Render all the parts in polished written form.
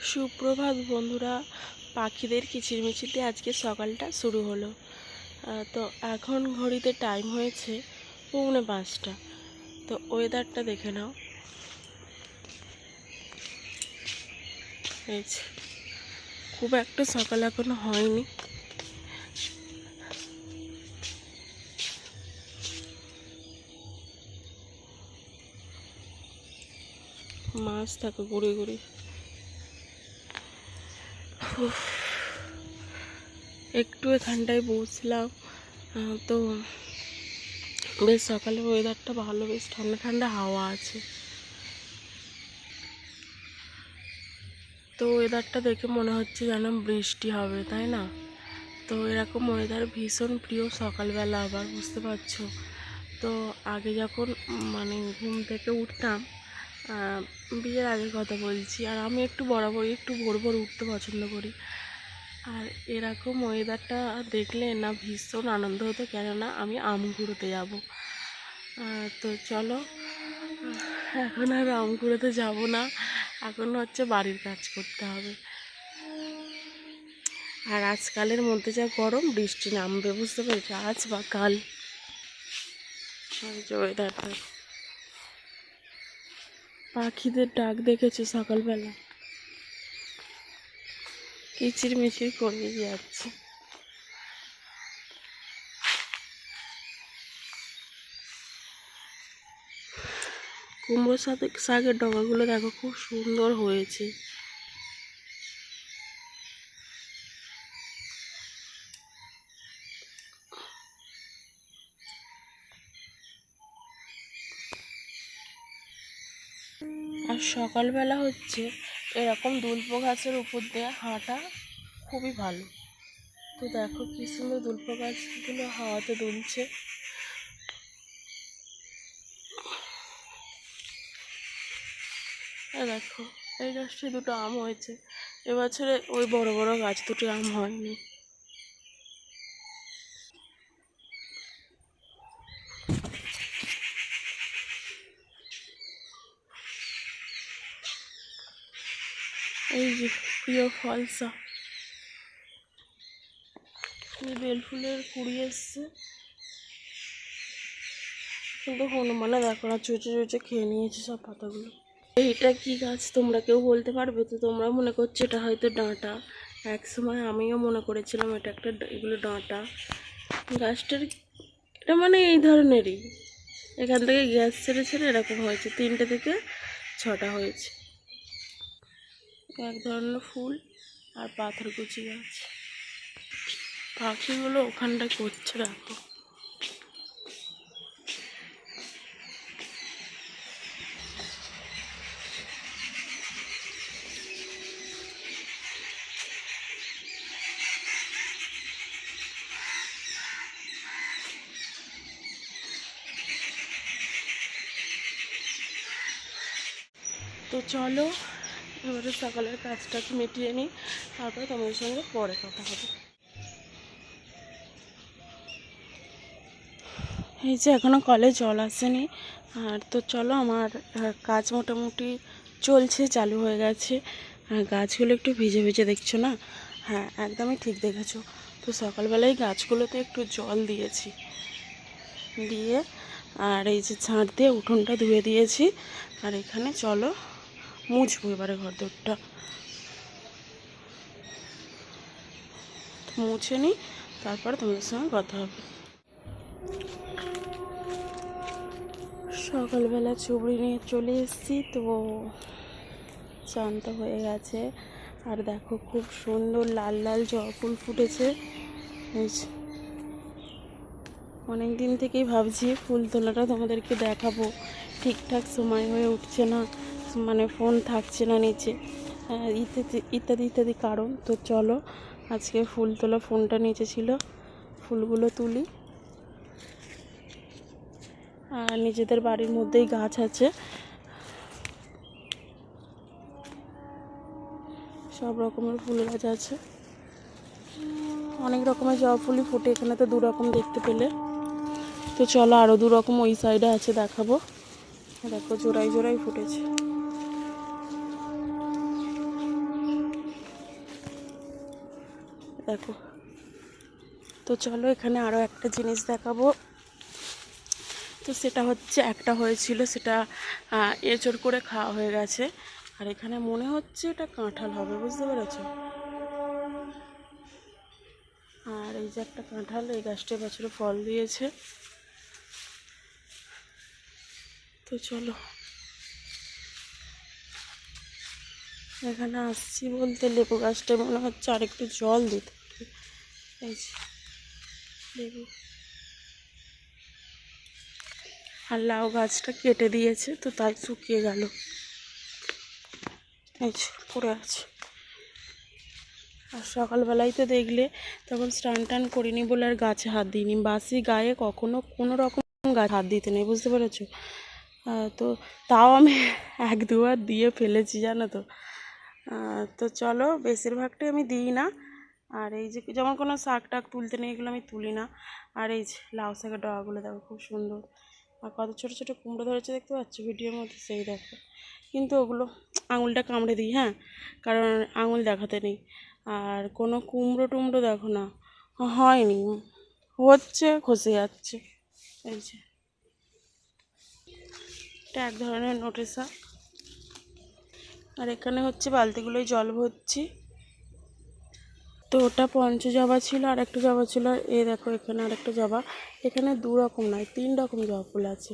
সুপ্রভাত বন্ধুরা, পাখিদের কিচিরমিচিতে আজকে সকালটা শুরু হলো। তো এখন ঘড়িতে টাইম হয়েছে 4:45। তো ওয়েদারটা দেখে নাও, এই যে, খুব একটা সকাল এখনো হয়নি। মাছ থাকে ঘুরে ঘুরে। একটু এখানটায় বসলাম, তো বেশ সকালে ওয়েদারটা ভালো, বেশ ঠান্ডা ঠান্ডা হাওয়া আছে। তো ওয়েদারটা দেখে মনে হচ্ছে যেন বৃষ্টি হবে, তাই না? তো এরকম ওয়েদার ভীষণ প্রিয় সকালবেলা, আবার বুঝতে পারছো তো। আগে যখন ঘুম থেকে উঠতাম, বিয়ের আগের কথা বলছি, আর আমি একটু বরাবরই একটু ভোর ভোর উঠতে পছন্দ করি। আর এরকম ওয়েদারটা দেখলে না ভীষণ আনন্দ হতো, কেননা আমি আম কুড়োতে যাব। তো চলো, এখন আর আম কুড়োতে যাবো না, এখন হচ্ছে বাড়ির কাজ করতে হবে। আর আজকালের মধ্যে যা গরম, বৃষ্টি নামবে, বুঝতে পেরেছো, আজ বা কাল। ওয়েদারটা, পাখিদের ডাক দেখেছো সকালবেলা, কিচির মিচির করে যাচ্ছে। কুমড়ো শাকের ডগাগুলো দেখো, খুব সুন্দর হয়েছে। আর সকালবেলা হচ্ছে এরকম দুল্প গাছের উপর দিয়ে হাঁটা খুবই ভালো। তো দেখো কি সুন্দর দুল্প গাছগুলো হাওয়াতে দুলছে। দেখো, এই গাছটি দুটো আম হয়েছে, এবছরে ওই বড় বড় গাছ দুটি আম হয়নি। এই যে প্রিয় ফলসা, বেল ফুলের কুড়ি এসছে, কিন্তু হনুমানে দেখো না, চুচে চুচে খেয়ে নিয়েছে সব পাতাগুলো। এইটা কি গাছ তোমরা কেউ বলতে পারবে? তো তোমরা মনে করছো এটা হয়তো ডাঁটা, এক সময় আমিও মনে করেছিলাম এটা একটা, এগুলো ডাঁটা। গাছটার এটা এই ধরনেরই, এখান থেকে গ্যাস ছেড়ে ছেড়ে এরকম হয়েছে, 3টে থেকে 6টা হয়েছে। এক ধরনের ফুল আর পাথরকুচি গাছ। পাখিগুলো ওখানটায় করছে দেখো। তো চলো, এবারে সকালের কাজটা মিটিয়ে নিই, তারপরে তোমাদের সঙ্গে পরে কথা হবে। এই যে এখনও কলে জল আসেনি। আর তো চলো, আমার কাজ মোটামুটি চলছে, চালু হয়ে গেছে। গাছগুলো একটু ভিজে ভিজে দেখছো না? হ্যাঁ, একদমই ঠিক দেখেছো। তো সকালবেলায় গাছগুলোতে একটু জল দিয়েছি, দিয়ে আর এই যে ঝাঁট দিয়ে উঠোনটা ধুয়ে দিয়েছি। আর এখানে চলো মুছবো এবারে ঘর দোরটা, মুছে নিই, তারপর তোমাদের সঙ্গে কথা হবে। সকালবেলা চুবড়ি নিয়ে চলে এসেছি, তো চান তো হয়ে গেছে। আর দেখো খুব সুন্দর লাল লাল জবা ফুল ফুটেছে। অনেক দিন থেকেই ভাবছি ফুল তোলাটা তোমাদেরকে দেখাবো, ঠিকঠাক সময় হয়ে উঠছে না, ফোন থাকছে না নিচে, ইত্যাদি ইত্যাদি কারণ। তো চলো, আজকে ফুল তোলা ফোনটা নিচে ছিল, ফুলগুলো তুলি। আর নিজেদের বাড়ির মধ্যেই গাছ আছে, সব রকমের ফুল গাছ আছে, অনেক রকমের জবা ফুলই ফোটে এখানে, তো 2 রকম দেখতে পেলে। তো চলো, আরও 2 রকম ওই সাইডে আছে, দেখাবো। দেখো জোড়ায় জোড়ায় ফুটেছে। দেখো। তো চলো এখানে আরও একটা জিনিস দেখাবো। তো সেটা হচ্ছে একটা হয়েছিল, সেটা এঁচড় করে খাওয়া হয়ে গেছে। আর এখানে মনে হচ্ছে এটা কাঁঠাল হবে, বুঝতে পেরেছো? আর এই যে একটা কাঁঠাল, এই গাছটা বছরে ফল দিয়েছে। তো চলো এখানে আসছি বলতে লেবু গাছটা মনে হচ্ছে আর একটু জল দিতে হবে। এই যে লেবু। আর লাউ গাছটা কেটে দিয়েছে, তো তাই শুকিয়ে গেল, এই যে পড়ে আছে। আর সকালবেলায় তো দেখলে তখন স্নান টান করিনি বলে আর গাছে হাত দিইনি। বাসি গায়ে কখনো কোনো রকম গাছে হাত দিতে নেই, বুঝতে পেরেছো? তো তাও আমি এক দুবার দিয়ে ফেলেছি, জানো তো। তো চলো, বেশিরভাগটাই আমি দিই না। আর এই যে যেমন কোনো শাক টাক তুলতে নেই, এগুলো আমি তুলি না। আর এই যে লাউ শাকের ডগাগুলো দেখো খুব সুন্দর। আর কত ছোটো ছোটো কুমড়ো ধরেছে দেখতে পাচ্ছ ভিডিওর মধ্যে, সেই দেখো। কিন্তু ওগুলো আঙুলটা কামড়ে দিই, হ্যাঁ, কারণ আঙুল দেখাতে নেই। আর কোনো কুমড়ো টুমড়ো দেখো না, হয়নি, হচ্ছে খসে যাচ্ছে। এই যে এটা এক ধরনের নোটে শাক। আর এখানে হচ্ছে বালতিগুলোই জল ভরছি। তো ওটা পঞ্চজবা ছিল, আর একটা জবা ছিল। এই দেখো এখানে আর একটা জবা। এখানে 2 রকম নয়, 3 রকম জবা ফুল আছে।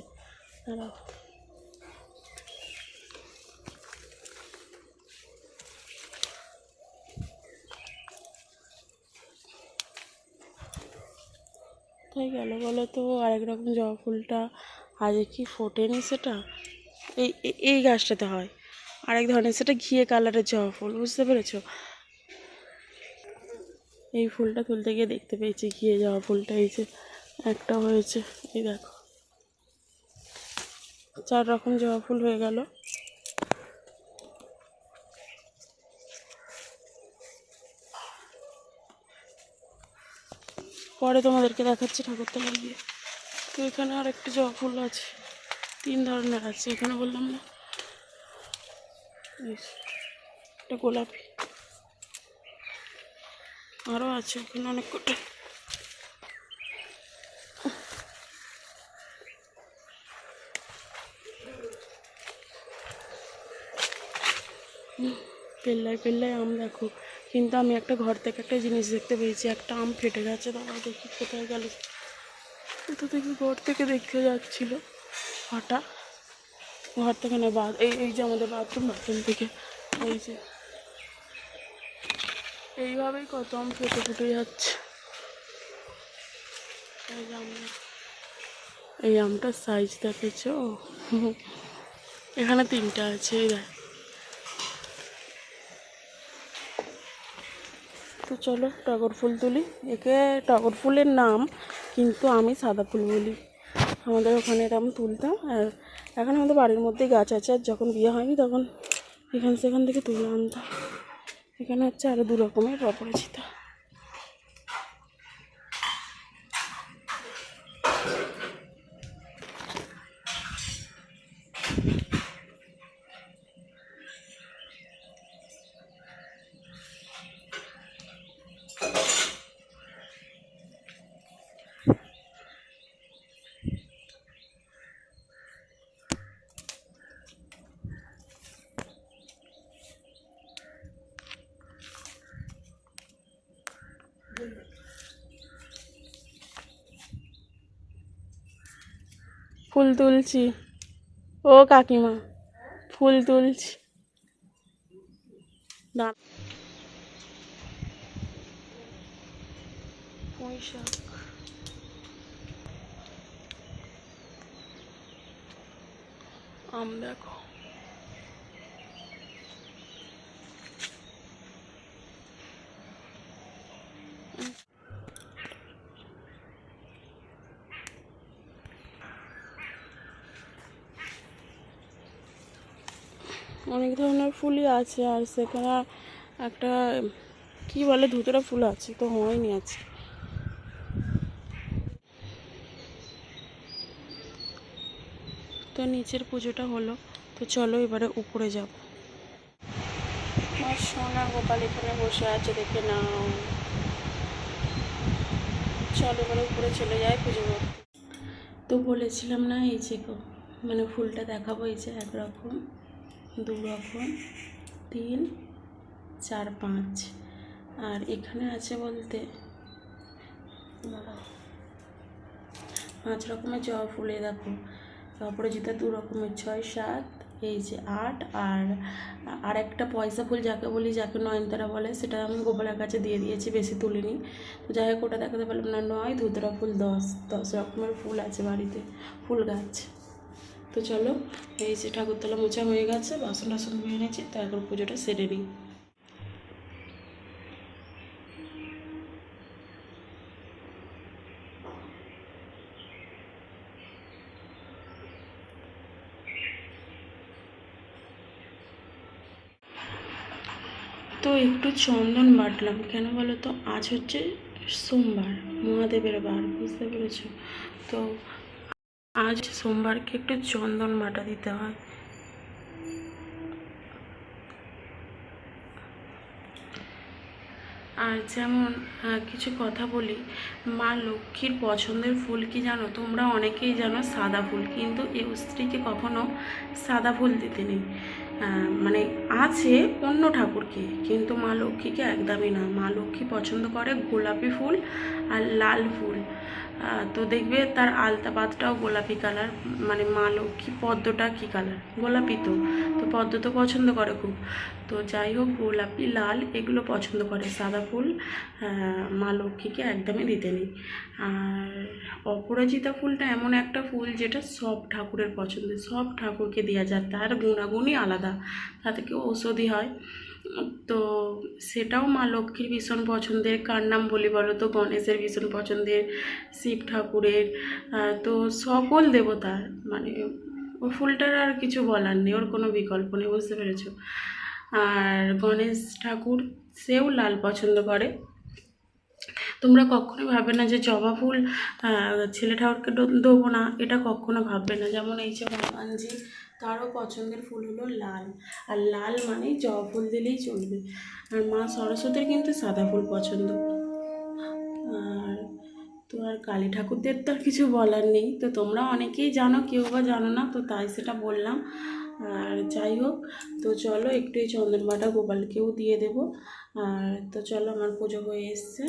তাই গেল বলো তো, আরেক রকম জবা ফুলটা আজকে কি ফোটেনি সেটা। এই গাছটাতে হয় আরেক ধরনের, সেটা ঘিয়ে কালারের জবা ফুল, বুঝতে পেরেছো? এই ফুলটা তুলতে গিয়ে দেখতে পেয়েছি ঘিয়ে জবা ফুলটা। এই যে একটা হয়েছে, এই দেখো 4 রকম জবা ফুল হয়ে গেল। পরে তোমাদেরকে দেখাচ্ছি ঠাকুরতলায় গিয়ে। তো এখানে আর একটা জবা ফুল আছে, 3 ধরনের আছে এখানে, বললাম না। এটা গোলাপি, আরও আছে ওখানে অনেক কটা। পেল্লায় পেল্লায় আম দেখো। কিন্তু আমি একটা ঘর থেকে একটা জিনিস দেখতে পেয়েছি, একটা আম ফেটে গেছে। দাঁড়াও দেখি কোথায় গেল। কোথা থেকে ঘর থেকে দেখতে যাচ্ছিল ফাটা, ঘর থেকে না, এই যে আমাদের বাথরুম থেকে। এই যে এইভাবেই কত আম ফেটে ফুটে যাচ্ছে। এই আমটার সাইজ দেখেছো? এখানে 3টা আছে, এই দেখ। তো চলো টগর ফুল তুলি। একে টগর ফুলের নাম, কিন্তু আমি সাদা ফুল বলি। আমাদের ওখানে এরকম তুলতাম। আর এখন আমাদের বাড়ির মধ্যেই গাছ আছে, আর যখন বিয়ে হয়নি তখন সেখান থেকে তুলে আনতাম। এখানে হচ্ছে আরও 2 রকমের অপরাজিতা। ফুল তুলছি, ও কাকিমা ফুল তুলছি। পুঁই শাক, আম দেখো। অনেক ধরনের ফুলই আছে। আর সেখানে একটা কি বলে ধুতরা ফুল আছে, তো হয়নি আছে। তো নিচের পুজোটা হলো, তো চলো এবারে উপরে যাব। আমার সোনা গোপাল এখানে বসে আছে, দেখে নাও। চলো মানে উপরে চলে যায় পুজো করতে। তো বলেছিলাম না এই যে মানে ফুলটা দেখাবো, এই যে 1 রকম, 2 রকম, 3, 4, 5, আর এখানে আছে বলতে 5 রকমের জবা ফুল। এই দেখো অপরাজিতা 2 রকমের, 6, 7, এই যে 8, আর একটা পয়সা ফুল যাকে বলি, যাকে নয়নতারা বলে, সেটা আমি গোপালের কাছে দিয়ে দিয়েছি, বেশি তুলিনি। তো যাই হোক ওটা দেখাতে পারলাম না। 9, ধুতরা ফুল 10 রকমের ফুল আছে বাড়িতে, ফুল গাছ। তো চলো, এই যে ঠাকুরতলা মোছা হয়ে গেছে, বাসন টাসন ধুয়ে নিয়েছি, তো এখন পুজোটা সেরে নিই। তো একটু চন্দন বাটলাম, কেন বলো তো, আজ হচ্ছে সোমবার, মহাদেবের বার, বুঝতে পেরেছো? তো আজ সোমবারকে একটু চন্দন বাটা দিতে হয়। আর যেমন কিছু কথা বলি, মা লক্ষ্মীর পছন্দের ফুল কি জানো? তোমরা অনেকেই জানো সাদা ফুল, কিন্তু এই স্ত্রীকে কখনো সাদা ফুল দিতে নেই। মানে আছে অন্য ঠাকুরকে, কিন্তু মা লক্ষ্মীকে একদমই না। মা লক্ষ্মী পছন্দ করে গোলাপি ফুল আর লাল ফুল। তো দেখবে তার আলতা পাতটাও গোলাপি কালার, মানে মা লক্ষ্মী পদ্মটা কী কালার? গোলাপি। তো তো পদ্ম তো পছন্দ করে খুব। তো যাই হোক, গোলাপি লাল এগুলো পছন্দ করে, সাদা ফুল মা লক্ষ্মীকে একদমই দিতে নেই। আর অপরাজিতা ফুলটা এমন একটা ফুল যেটা সব ঠাকুরের পছন্দের, সব ঠাকুরকে দেওয়া যায়, তার গুণাগুণই আলাদা, তা থেকে ঔষধি হয়। তো সেটাও মা লক্ষ্মীর ভীষণ পছন্দের। কার নাম বলি বলো তো? গণেশের ভীষণ পছন্দের, শিব ঠাকুরের, তো সকল দেবতার, মানে ও ফুলটার আর কিছু বলার নেই, ওর কোনো বিকল্প নেই, বুঝতে পেরেছো? আর গণেশ ঠাকুর সেও লাল পছন্দ করে। তোমরা কখনোই ভাববে না যে জবা ফুল ছেলে ঠাকুরকে দেবো না, এটা কখনো ভাববে না। যেমন এই যে হনুমানজি, তারও পছন্দের ফুল হলো লাল, আর লাল মানে জবা ফুল দিলেই চলবে। আর মা সরস্বতীর কিন্তু সাদা ফুল পছন্দ। আর তো আর কালী ঠাকুরদের তো আর কিছু বলার নেই। তো তোমরা অনেকেই জানো, কেউ বা জানো না, তো তাই সেটা বললাম। আর যাই হোক, তো চলো একটু এই চন্দনবাটা গোপালকেও দিয়ে দেবো। আর তো চলো, আমার পুজো হয়ে এসছে,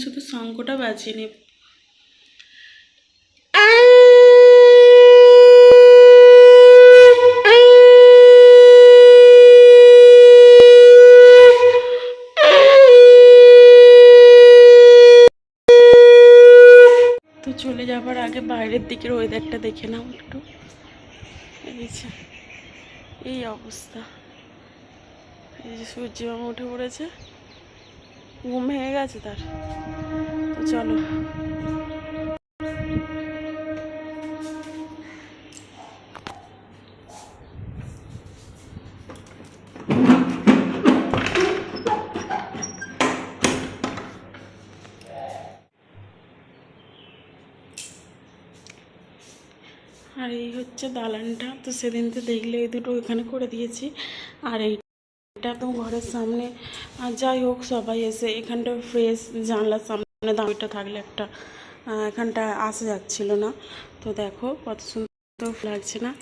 শুধু শঙ্খটা বাজিয়ে নেব। তো চলে যাবার আগে বাইরের দিকের ওয়েদারটা দেখে নাও একটু। এই অবস্থা, এই যে সূর্য মামা উঠে পড়েছে, ঘুম ভেঙে গেছে তার। তো চলো, আর এই হচ্ছে দালানটা। তো সেদিন তো দেখলে এই দুটো এখানে করে দিয়েছি, আর এইটা তো ঘরের সামনে। আর যাই হোক, সবাই এসে এখানটা ফ্রেশ, জানলার সামনে দামিটা থাকলে একটা এখানটা আসা যাচ্ছিল না। তো দেখো কত সুন্দর লাগছে না?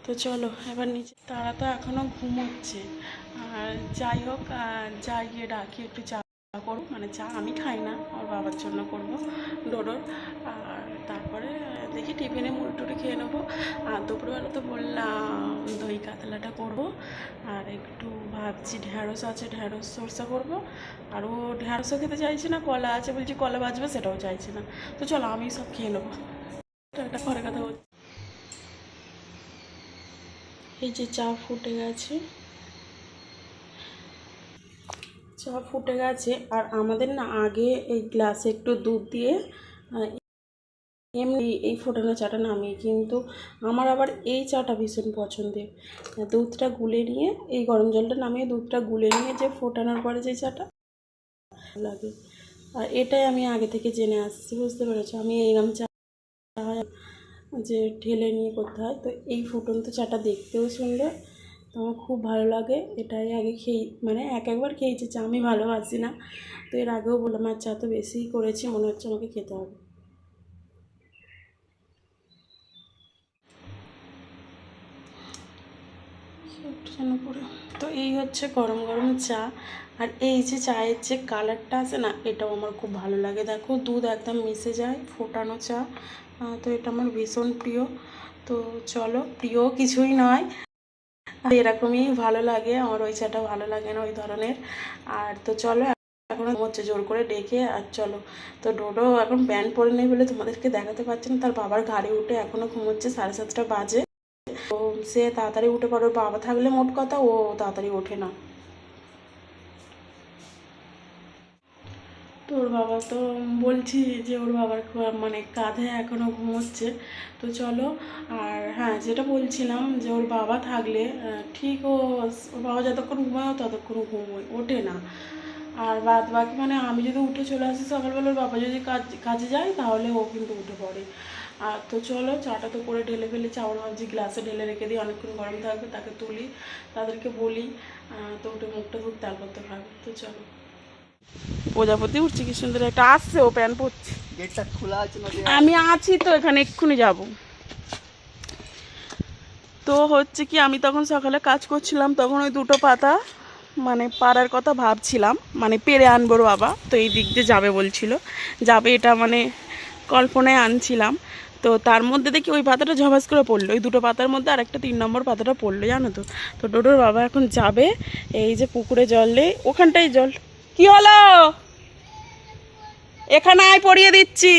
তো চলো এবার নিচে, তারা তো এখনও ঘুমোচ্ছে। আর যাই হোক, যাই গিয়ে ডাকি একটু চা করবো, মানে চা আমি খাই না, ওর বাবার জন্য করবো, ডোডোর। আর তারপরে দেখি টিফিনে মুড়ি টুড়ি খেয়ে নেবো। আর দুপুরবেলা তো বললাম দই কাতলাটা করবো, আর একটু ভাবছি ঢ্যাঁড়স আছে, ঢ্যাঁড়স সরষা করবো। আর ও ঢ্যাঁড়সও খেতে চাইছে না, কলা আছে বলছি কলা বাজবে, সেটাও চাইছে না। তো চলো আমি সব খেয়ে নেবো, একটা পরে কথা বলছি। এই যে চা ফুটে গেছে, চা ফুটে গেছে। আর আমাদের না আগে এই গ্লাসে একটু দুধ দিয়ে এমনি এই ফোটানো চাটা নামিয়ে, কিন্তু আমার আবার এই চাটা ভীষণ পছন্দের। দুধটা গুলে নিয়ে, এই গরম জলটা নামিয়ে দুধটা গুলে নিয়ে যে ফোটানোর পরে যে চাটা লাগে, আর এটাই আমি আগে থেকে জেনে আসছি, বুঝতে পেরেছো? আমি এইরকম চা যে ঢেলে নিয়ে করতে হয়। তো এই ফুটন্ত চাটা দেখতেও সুন্দর, তো আমার খুব ভালো লাগে। এটাই আগে মানে একবার খেয়েছি চা, আমি ভালোবাসি না। তো এর আগেও বললাম আর চা তো বেশিই করেছি, মনে হচ্ছে আমাকে খেতে হবে। যেন করে। তো এই হচ্ছে গরম গরম চা। আর এই যে চায়ের যে কালারটা আছে না, এটাও আমার খুব ভালো লাগে। দেখো দুধ একদম মিশে যায়, ফোটানো চা। তো এটা আমার ভীষণ প্রিয়। তো চলো, প্রিয় কিছুই নয়, এরকমই ভালো লাগে আমার। ওই চাটা ভালো লাগে না ওই ধরনের। আর তো চলো, এখন হচ্ছে জোর করে ডেকে। আর চলো, তো ডোডো এখন প্যান্ট পরে নেই বলে তোমাদেরকে দেখাতে পারছি না। তার বাবার ঘাড়ে উঠে এখনও ঘুমোচ্ছে, 7:30 বাজে। তো সে তাড়াতাড়ি উঠে পড়ে, ওর বাবা থাকলে মোট কথা ও তাড়াতাড়ি ওঠে না। তো ওর বাবা তো বলছি যে ওর বাবার মানে কাঁধে এখনও ঘুমোচ্ছে। তো চলো। আর হ্যাঁ, যেটা বলছিলাম যে ওর বাবা থাকলে ঠিক ওর বাবা যতক্ষণ ঘুমায় ততক্ষণ ঘুমোয়, ওঠে না। আর বাদ বাকি মানে আমি যদি উঠে চলে আসি সকালবেলা, ওর বাবা যদি কাজে যায় তাহলে ও কিন্তু উঠে পড়ে। আর তো চলো, চাটা তো করে ঢেলে ফেলেছি, আবার ভাবছি গ্লাসে ঢেলে রেখে দিই, অনেকক্ষণ গরম থাকবে। তাকে তুলি, তাদেরকে বলি তো উঠে মুখটা ধুক, তারপর তো খাবে। তো চলো। প্রজাপতি উঠছে কি সুন্দর একটা, আসছে ও প্যান পরছে। গেটটা খোলা আছে না? আমি আছি তো এখানে, এক্ষুনি যাব। তো হচ্ছে কি, আমি তখন সকালে কাজ করছিলাম, তখন ওই দুটো পাতা মানে পাড়ার কথা ভাবছিলাম, মানে পেরে আনবো বাবা। তো এই দিক দিয়ে যাবে বলছিল, যাবে এটা মানে কল্পনায় আনছিলাম। তো তার মধ্যে দেখি ওই পাতাটা ঝবাস করে পড়লো, ওই দুটো পাতার মধ্যে আর একটা 3 নম্বর পাতাটা পড়লো, জানো তো। তো ডোডোর বাবা এখন যাবে, এই যে পুকুরে জল নেই, ওখানটাই জল। কি হলো? এখানে আয়, পড়িয়ে দিচ্ছি।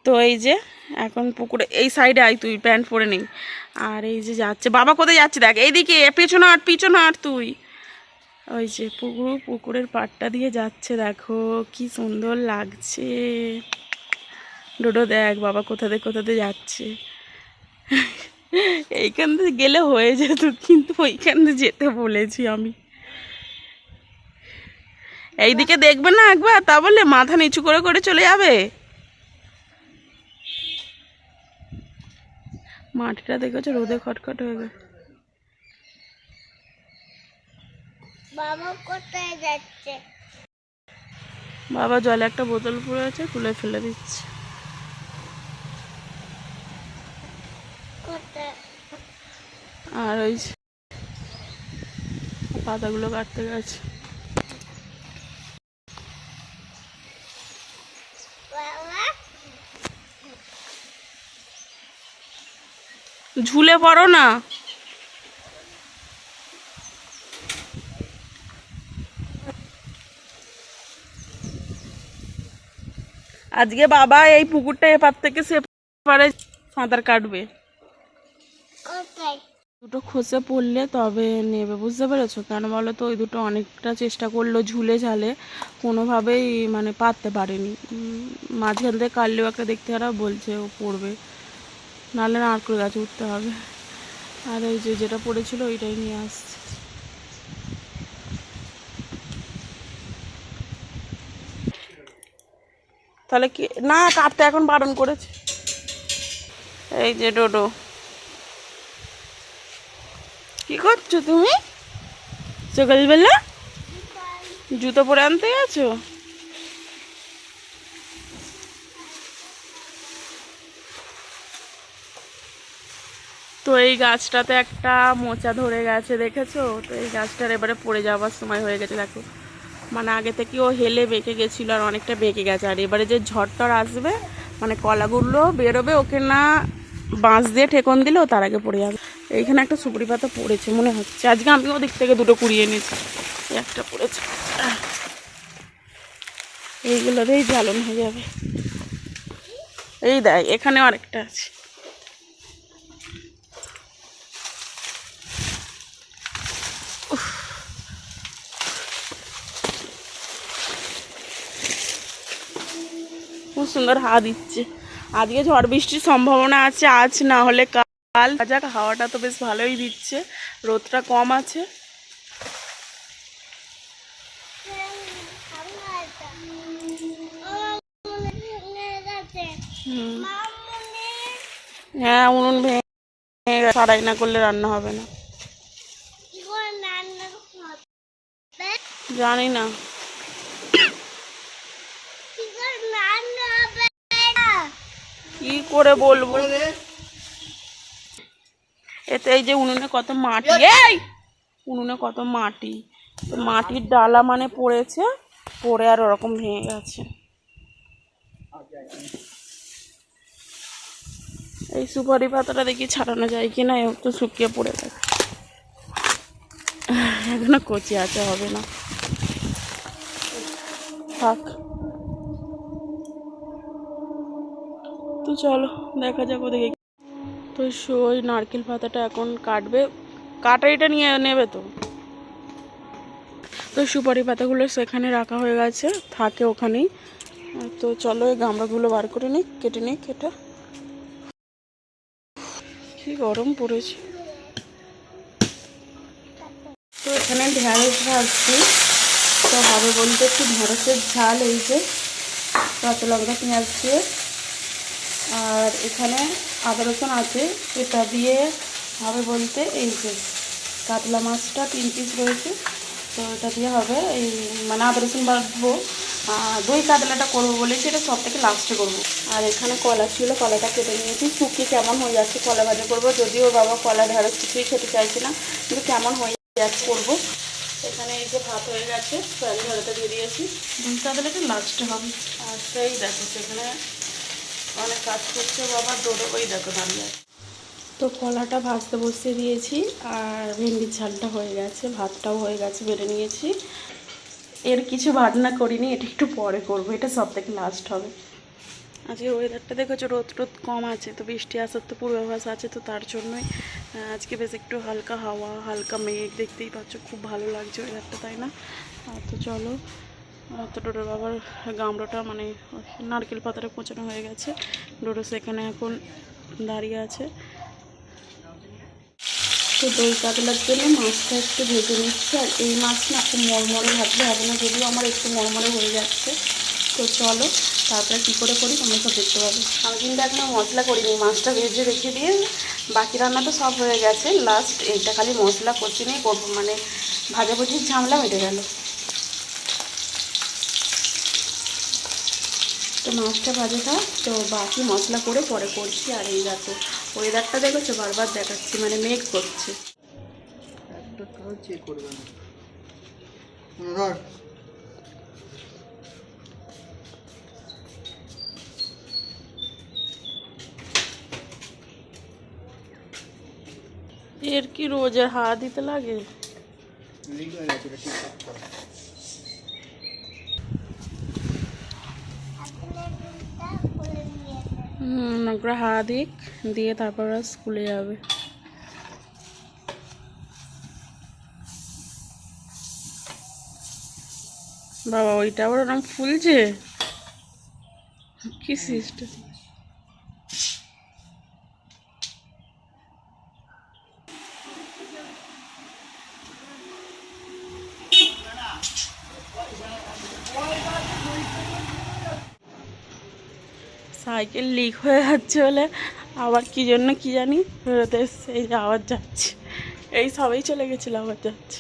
তো এই যে এখন পুকুরে এই সাইডে আয়, তুই প্যান্ট পরে নেই। আর এই যে যাচ্ছে বাবা, কোথায় যাচ্ছে দেখ, এইদিকে পিছনে হাট, পিছনে হাট তুই। ওই যে পুকুরের পাড়টা দিয়ে যাচ্ছে, দেখো কি সুন্দর লাগছে। ডোডো দেখ বাবা কোথাতে যাচ্ছে। এইখান থেকে গেলে হয়ে যেত, কিন্তু ওইখান দিয়ে যেতে বলেছি আমি। এইদিকে দেখবে না একবার, তা বলে মাথা নিচু করে করে চলে যাবে। মাটিটা দেখেছো, রোদে খটখট হয়ে গেছে। বাবা কোথায় যাচ্ছে? বাবা জলে একটা বোতল পড়েছে, তুলে ফেলে দিচ্ছে। আর ওই পাতাগুলো কাটতে গেছে। ঝুলে পড়ো না। আজকে বাবা এই পুকুরটা এপার থেকে সেপারে সাঁতার কাটবে। দুটো খসে পড়লে তবে নেবে, বুঝতে পেরেছো? কেন বলো তো, ওই দুটো অনেকটা চেষ্টা করলো ঝুলে ঝালে, কোনোভাবেই মানে পারতে পারেনি। মাঝখান থেকে কাটলেও একটা দেখতে খারাপ, বলছে ও পড়বে, নাহলে নারকেল গাছে উঠতে হবে। আর এই যে যেটা পড়েছিল ওইটাই নিয়ে আসছে। তাহলে কি না, কাটতে এখন বারণ করেছে। এই যে ডোডো, কি করছো তুমি সকালবেলা? জুতো পরে আনতে গেছো? তো এই গাছটাতে একটা মোচা ধরে গেছে, দেখেছো তো? এই গাছটার এবারে পড়ে যাওয়ার সময় হয়ে গেছে, দেখো। মানে আগে থেকে ও হেলে বেঁকে গেছিলো, আর অনেকটা বেঁকে গেছে। আর এবারে যে ঝড়টর আসবে, মানে কলাগুলো বেরোবে, ওকে না বাঁশ দিয়ে ঠেকন দিলেও তার আগে পড়ে যাবে। এইখানে একটা সুপুরি পাতা পড়েছে মনে হচ্ছে, আজকে আমি ওদিক থেকে দুটো কুড়িয়ে এনেছি, একটা পড়েছে। এইগুলোতেই জ্বালন হয়ে যাবে। এই দেখ, এখানেও আরেকটা আছে। খুব সুন্দর হাওয়া দিচ্ছে। আজকে ঝড় বৃষ্টির সম্ভাবনা আছে, আজ না হলে কাল। যাক, হাওয়াটা তো বেশ ভালোই দিচ্ছে, রোদটা কম আছে। হ্যাঁ, উনুন ভেঙে সারাই না করলে রান্না হবে না। জানি না, কি করে বলবো। এতে এই যে উনুনে কত মাটি, এই উনুনে কত মাটি, মাটির ডালা মানে পড়েছে, পড়ে আর ওরকম ভেঙে গেছে। এই সুপারি পাতাটা দেখি ছাড়ানো যায় কিনা, এও তো শুকিয়ে পড়ে গেছে, এখনো কচি আছে, হবে না, থাক। তো চলো দেখা যাক ওদিকে। তো ওই নারকেল পাতাটা এখন কাটবে, কাটারিটা নিয়ে নেবে তো। তো সুপারি পাতাগুলো সেখানে রাখা হয়ে গেছে, থাকে ওখানেই। তো চলো এই গামলাগুলো বার করে নিই, কেটে নিই। কেটে কি গরম পড়েছে। তো এখানে ঢ্যাঁড়স ভাজছি, তো হবে বলতে একটু ঢ্যাঁড়সের ঝাল, এই যে কাঁচা লঙ্কা পেঁয়াজ দিয়ে, আর এখানে আদা রসুন আছে, এটা দিয়ে হবে বলতে এই যে কাতলা মাছটা 3 পিস রয়েছে, তো এটা দিয়ে হবে এই মানে আদা রসুন বাটবো। দই কাতলাটা করবো বলেছি, এটা সব থেকে লাস্টে করবো। আর এখানে কলা ছিল, কলাটা কেটে নিয়েছি, শুকিয়ে কেমন হয়ে যাচ্ছে কলা ভাজা করবো। যদিও বাবা কলা ঢ্যাঁড়স কিছুই খেতে চাইছে না, কিন্তু কেমন হয়ে যাচ্ছে করবো। এখানে এই যে ভাত হয়ে গেছে, সয়াবিন ভাজাটা দিয়ে দিয়েছি, দই কাতলাটা লাস্টে হবে। আর সেই দেখো সেখানে অনেক কাজ করছে বাবা, ডোডো ওই দেখো দাঁড়িয়ে। তো কলাটা ভাজতে বসিয়ে দিয়েছি, আর ভেন্ডির ঝালটা হয়ে গেছে, ভাতটাও হয়ে গেছে, বেড়ে নিয়েছি। এর কিছু ভাবনা করিনি, এটা একটু পরে করবো, এটা সব থেকে লাস্ট হবে। আজকে ওয়েদারটা দেখেছো, রোদ রোদ কম আছে, তো বৃষ্টি আসার তো পূর্বাভাস আছে, তো তার জন্যই আজকে বেশ একটু হালকা হাওয়া, হালকা মেঘ, দেখতেই পাচ্ছ, খুব ভালো লাগছে ওয়েদারটা, তাই না? তো চলো। তো ডোডোর বাবার গামলাটা মানে নারকেল পাতাটা কোচানো হয়ে গেছে, ডোডো সেখানে এখন দাঁড়িয়ে আছে। তো দই কাতলার জন্য মাছটা একটু ভেজে নিচ্ছি, আর এই মাছ না খুব মরমরে ভাজলে হবে না, যদিও আমার একটু মরমরে হয়ে যাচ্ছে। তো চলো তারপরে কী করে করি তোমরা সব দেখতে পাবে। আমি কিন্তু এখনও মশলা করিনি, মাছটা ভেজে রেখে দিয়ে বাকি রান্না তো সব হয়ে গেছে, লাস্ট এইটা খালি মশলা কষি নিয়ে করবো, মানে ভাজাভুজির ঝামেলা মিটে গেল। তো মাছটা ভাজা থাক, তো বাকি মশলা করে পরে করছি। আর এই দেখো ওয়েদারটা দেখেছো, বারবার দেখাচ্ছি, মানে মেঘ করছে। এর কি রোজের হাত দিতে লাগে? ওরা হাত দিক দিয়ে তারপর ওরা স্কুলে যাবে। বাবা ওইটা আবার ওরকম ফুলছে, কি সিস্টেম। সাইকেল লিক হয়ে যাচ্ছে বলে আবার কি জন্য কি জানি ফেরত এসছে, এই যে আবার যাচ্ছে, এই সবাই চলে গেছিলো আবার যাচ্ছে।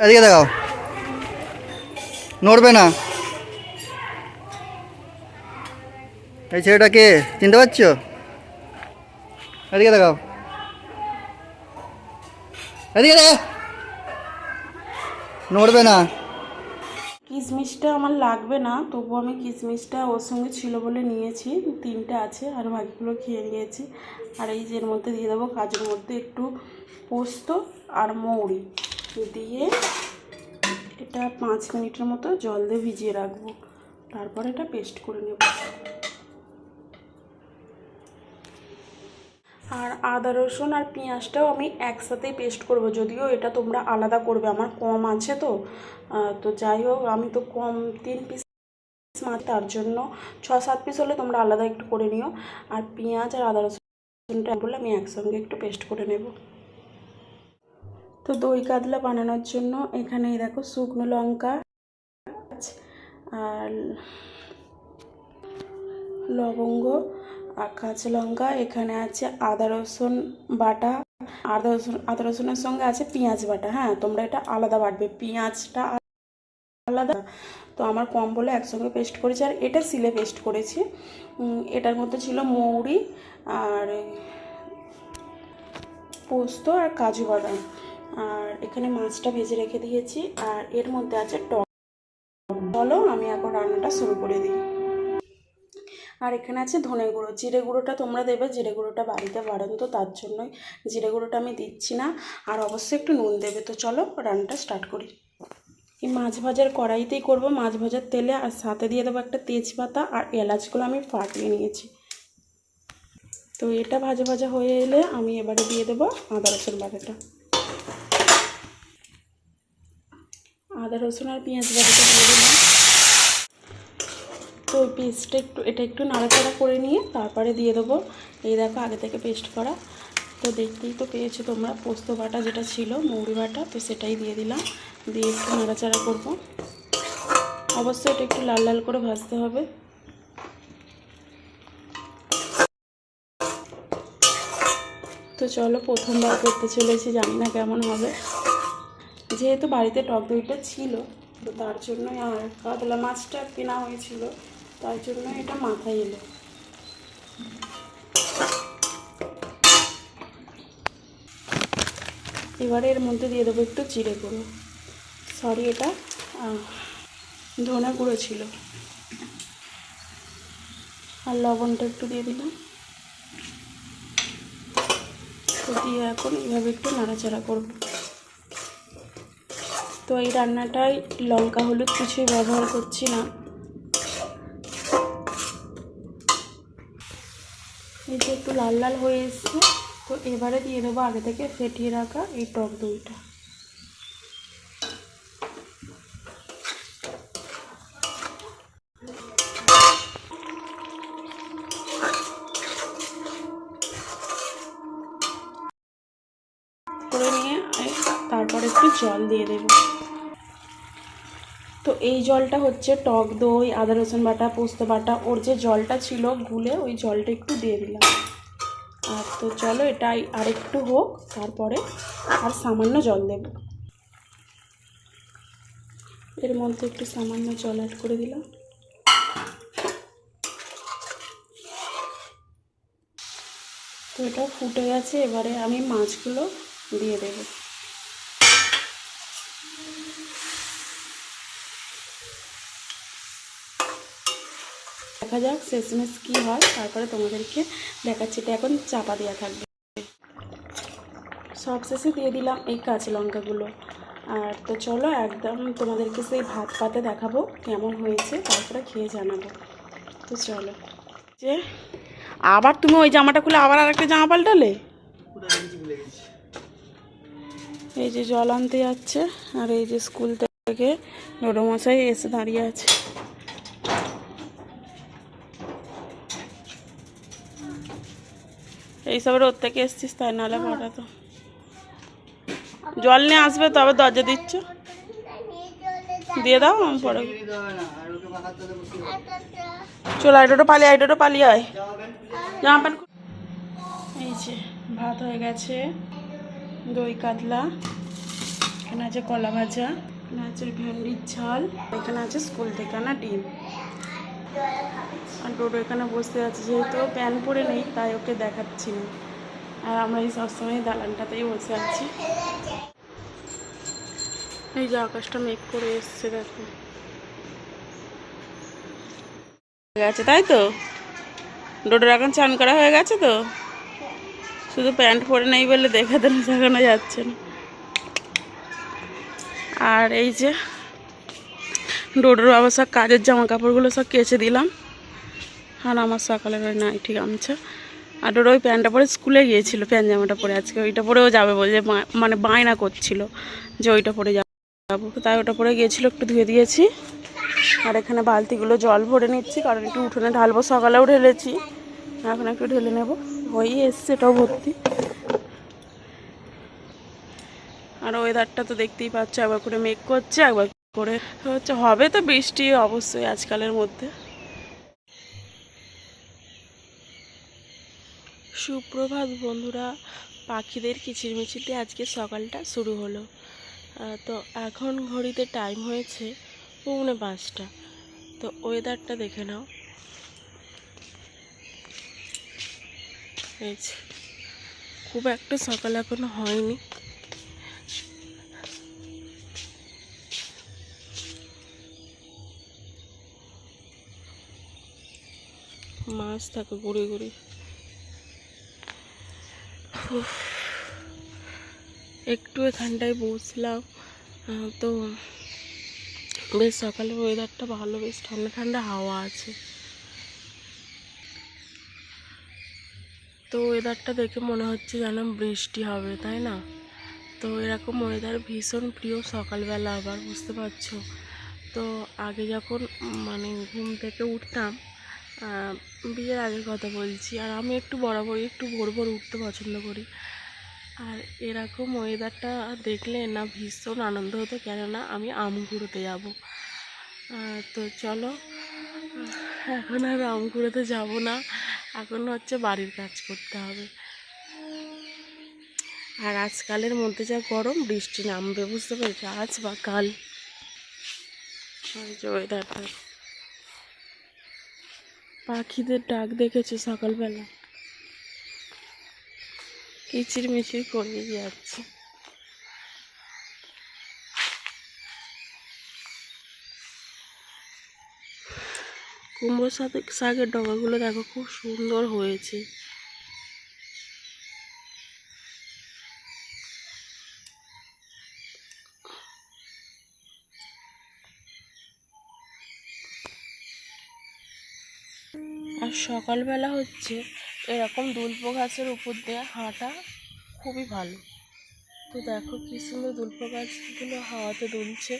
এদিকে দেখাও, নড়বে না। এই ছেলেটাকে চিনতে পারছো? এদিকে দেখাও, এদিকে দেখাও, নড়বে না। কিশমিশটা আমার লাগবে না, তবু আমি কিশমিশটা ওর সঙ্গে ছিল বলে নিয়েছি, 3টে আছে, আর বাকিগুলো খেয়ে নিয়েছি। আর এই যে এর মধ্যে দিয়ে দেবো কাজুর মধ্যে একটু পোস্ত আর মৌরি দিয়ে, এটা 5 মিনিটের মতো জল দিয়ে ভিজিয়ে রাখবো, তারপর এটা পেস্ট করে নেব। আর আদা রসুন আর পেঁয়াজটাও আমি একসাথেই পেস্ট করব, যদিও এটা তোমরা আলাদা করবে, আমার কম আছে তো। তো যাই হোক, আমি তো কম 3 পিস মাছ, তার জন্য 6-7 পিস হলে তোমরা আলাদা একটু করে নিও। আর পেঁয়াজ আর আদা রসুনটা বলে আমি একসঙ্গে একটু পেস্ট করে নেব। তো দই কাতলা বানানোর জন্য এখানে এই দেখো শুকনো লঙ্কা আর লবঙ্গ আর কাঁচা লঙ্কা, এখানে আছে আদা রসুন বাটা, আদা রসুনের সঙ্গে আছে পেঁয়াজ বাটা। হ্যাঁ, তোমরা এটা আলাদা বাটবে, পেঁয়াজটা আলাদা। তো আমার কম বলে একসঙ্গে পেস্ট করেছি, আর এটা সিলে পেস্ট করেছি। এটার মধ্যে ছিল মৌরি আর পোস্ত আর কাজু বাদাম। আর এখানে মাছটা ভেজে রেখে দিয়েছি, আর এর মধ্যে আছে টক। বলো আমি এখন রান্নাটা শুরু করে দিই। আর এখানে আছে ধনে গুঁড়ো, জিরে গুঁড়োটা তোমরা দেবে, জিরে গুঁড়োটা বাড়িতে বাড়ানো, তো তার জন্যই জিরে গুঁড়োটা আমি দিচ্ছি না। আর অবশ্যই একটু নুন দেবে। তো চলো রান্নাটা স্টার্ট করি। এই মাছ ভাজার কড়াইতেই করব, মাছ ভাজার তেলে, আর সাথে দিয়ে দেবো একটা তেজপাতা আর এলাচগুলো আমি ফাটিয়ে নিয়েছি। তো এটা ভাজা ভাজা হয়ে এলে আমি এবারে দিয়ে দেবো আদা রসুন বাটাটা। আদা রসুন আর পেঁয়াজ বাটাটা দিয়ে দিলাম। তো ওই পেস্টটা এটা একটু নাড়াচাড়া করে নিয়ে তারপরে দিয়ে দেবো এই দেখো আগে থেকে পেস্ট করা। তো দেখতেই তো পেয়েছো তোমরা পোস্ত বাটা যেটা ছিল, মৌরি বাটা, তো সেটাই দিয়ে দিলাম। দিয়ে একটু নাড়াচাড়া করব। অবশ্যই এটা একটু লাল লাল করে ভাজতে হবে। তো চলো প্রথমবার করতে চলেছি, জানি না কেমন হবে। যেহেতু বাড়িতে টক দইটা ছিল, তো তার জন্যই, আর কাতলা মাছটা কেনা হয়েছিল, তার জন্য এটা মাথায় এলো। এবারে এর মধ্যে দিয়ে দেবো একটু জিরে গুঁড়ো, সরি এটা ধনে গুঁড়ো ছিল, আর লবণটা একটু দিয়ে দিলাম। তো দিয়ে এখন এইভাবে একটু নাড়াচাড়া করব। তো এই রান্নাটায় লঙ্কা হলুদ কিছুই ব্যবহার করছি না। এই যে একটু লাল লাল হয়ে এসছে, তো এবারে দিয়ে দেবো আগে থেকে ফেটিয়ে রাখা এই টক দইটা। করে নিয়ে তারপর একটু জল দিয়ে দেব। তো এই জলটা হচ্ছে টক দই, আদা রসুন বাটা, পোস্ত বাটা, ওর যে জলটা ছিল গুলে, ওই জলটা একটু দিয়ে দিলাম। আর তো চলো এটাই আর একটু হোক, তারপরে আর সামান্য জল দেব। এর মধ্যে একটু সামান্য জল অ্যাড করে দিলাম। তো এটা ফুটে গেছে, এবারে আমি মাছগুলো দিয়ে দেব। দেখা যাক শেষমেশ কী হয়, তারপরে তোমাদেরকে দেখাচ্ছি। এটা এখন চাপা দেওয়া থাকবে। সব শেষে দিয়ে দিলাম এই কাঁচা লঙ্কাগুলো। আর তো চলো একদম তোমাদেরকে সেই ভাত পাতে দেখাবো কেমন হয়েছে, তারপরে খেয়ে জানাবো। তো চলো। যে আবার তুমি ওই জামাটা খুলে আবার আরেকটা জামা পাল্টালে। এই যে জল আনতে যাচ্ছে, আর এই যে স্কুল থেকে ডোডোমশাই এসে দাঁড়িয়ে আছে। এইসবের ওর থেকে এসছিস তাই, নাহলে পাঠাতো। জল নিয়ে আসবে তো, আবার দরজা দিচ্ছ, দিয়ে দাও আমি পরে। চলো আইডোটো পালিয়ে আয়, জামা প্যান্ট। এই যে ভাত হয়ে গেছে, দই কাতলা, এখানে আছে কলা ভাজা, এখানে আছে ভেন্ডির ঝাল, এখানে আছে স্কুল থেকে আনা ডিম। আর ডোডো এখানে বসে আছে, যেহেতু প্যান্ট পরে নেই তাই ওকে দেখাচ্ছি না। আর আমরা এই সবসময় দালানটাতেই বসে আছি। এই যে আকাশটা মেঘ করে এসছে, দেখো গেছে, তাই তো ডোডোর এখন চান করা হয়ে গেছে। তো শুধু প্যান্ট পরে নেই বলে দেখানো যাচ্ছে না। আর এই যে ডোডোর বাবা সব কাজের জামা কাপড়গুলো সব কেচে দিলাম, আর আমার সকালের ওই নাইটি গামছা। আর ডোডো ওই প্যান্টটা পরে স্কুলে গিয়েছিল, প্যান্ট জামাটা পরে, আজকে ওইটা পরেও যাবে বলে, মানে বায়না করছিল যে ওইটা পরে যাবো, তাই ওটা পরে গিয়েছিল, একটু ধুয়ে দিয়েছি। আর এখানে বালতিগুলো জল ভরে নিচ্ছি, কারণ একটু উঠোনে ঢালবো, সকালেও ঢেলেছি, এখন একটু ঢেলে নেবো। হয়েই এসছে এটাও ভর্তি। আর ওয়েদারটা তো দেখতেই পাচ্ছ, একবার করে মেঘ করছে, একবার করে হচ্ছে হবে তো বৃষ্টি অবশ্যই আজকালের মধ্যে। সুপ্রভাত বন্ধুরা, পাখিদের কিচিরমিচিতে আজকে সকালটা শুরু হলো। তো এখন ঘড়িতে টাইম হয়েছে 4:45। তো ওয়েদারটা দেখে নাও, এই যে, খুব একটা সকাল এখনো হয়নি। মাছ থাকে ঘুরে ঘুরে। একটু এখানটায় বসলাম, তো বেশ সকালের ওয়েদারটা ভালো, বেশ ঠান্ডা ঠান্ডা হাওয়া আছে। তো ওয়েদারটা দেখে মনে হচ্ছে যেন বৃষ্টি হবে, তাই না? তো এরকম ওয়েদার ভীষণ প্রিয় সকালবেলা, আবার বুঝতে পারছো। তো আগে যখন মানে ঘুম থেকে উঠতাম, বিয়ের আগের কথা বলছি, আর আমি একটু বরাবরই একটু ভোর ভোর উঠতে পছন্দ করি। আর এরকম ওয়েদারটা দেখলে না ভীষণ আনন্দ হতো, কেননা আমি আম কুড়োতে যাব। তো চলো, এখন আর আম কুড়োতে যাব না, এখন হচ্ছে বাড়ির কাজ করতে হবে। আর আজকালের মধ্যে যা গরম, বৃষ্টি নামবে বুঝতে পেরেছি, আজ বা কাল। ওয়েদারটা, পাখিদের ডাক দেখেছো সকালবেলা, কিচির মিচির করে যাচ্ছে। কুমড়ো শাকের ডগাগুলো দেখো খুব সুন্দর হয়েছে। আর সকালবেলা হচ্ছে এরকম দুল্প গাছের উপর দিয়ে হাঁটা খুবই ভালো। তো দেখো কি সুন্দর দুল্প গাছগুলো হাওয়াতে দুলছে।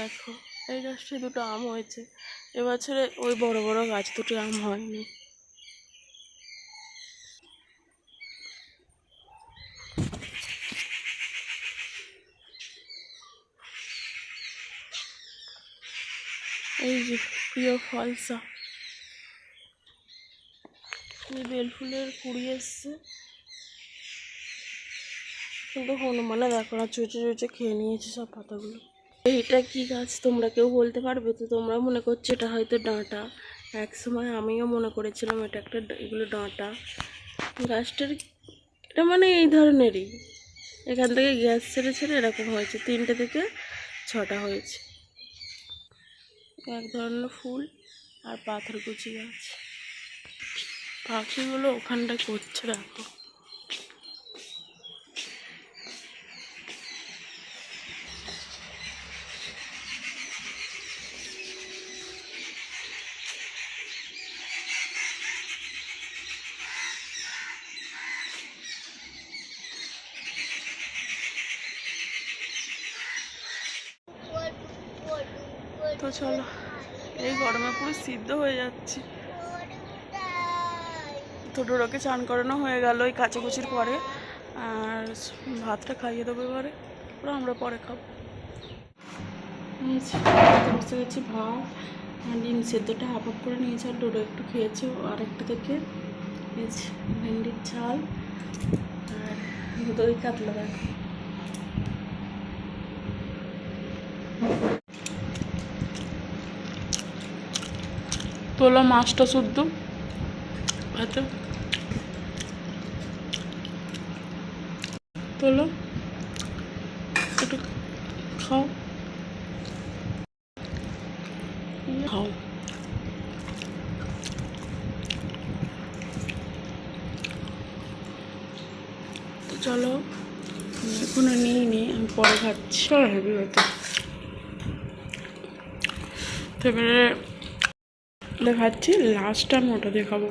দেখো, এই গাছটি দুটো আম হয়েছে, এবছরে ওই বড় বড় গাছ দুটি আম হয়নি। এই যে প্রিয় ফলসা, বেল ফুলের কুড়ি এসছে, কিন্তু হনুমানে দেখো না, চুচে চুচে খেয়ে নিয়েছে সব পাতাগুলো। এইটা কি গাছ তোমরা কেউ বলতে পারবে? তো তোমরা মনে করছো এটা হয়তো ডাঁটা, এক সময় আমিও মনে করেছিলাম এটা একটা এগুলো ডাঁটা। গাছটার এটা মানে এই ধরনেরই, এখান থেকে গ্যাস ছেড়ে ছেড়ে এরকম হয়েছে, 3টে থেকে 6টা হয়েছে। এক ধরনের ফুল আর পাথরকুচি গাছ। পাখিগুলো ওখানটায় করছে দেখো। তো চলো, এই গরমে পুরো সিদ্ধ হয়ে যাচ্ছে। তো ডোরাকে চান করানো হয়ে গেল এই কাচাকুচির পরে, আর ভাতটা খাইয়ে দেবো এবারে, পুরো আমরা পরে খাবো। বসে গেছি ভাত, আর ডিম সেদ্ধটা হাফ হাফ করে নিয়েছি, আর ডোডো একটু খেয়েছে আরেকটা থেকে, ভেন্ডির ঝাল আর দই কাতলা দেখো। তোলা মাছটা শুদ্ধ ভাতে তোলো, একটু খাও খাও। তো চলো, এখনো নিইনি, আমি পরে খাচ্ছি। হেভি হতো, তো এবারে খাচ্ছি, লাস্টটা আমি ওটা দিয়ে খাবো।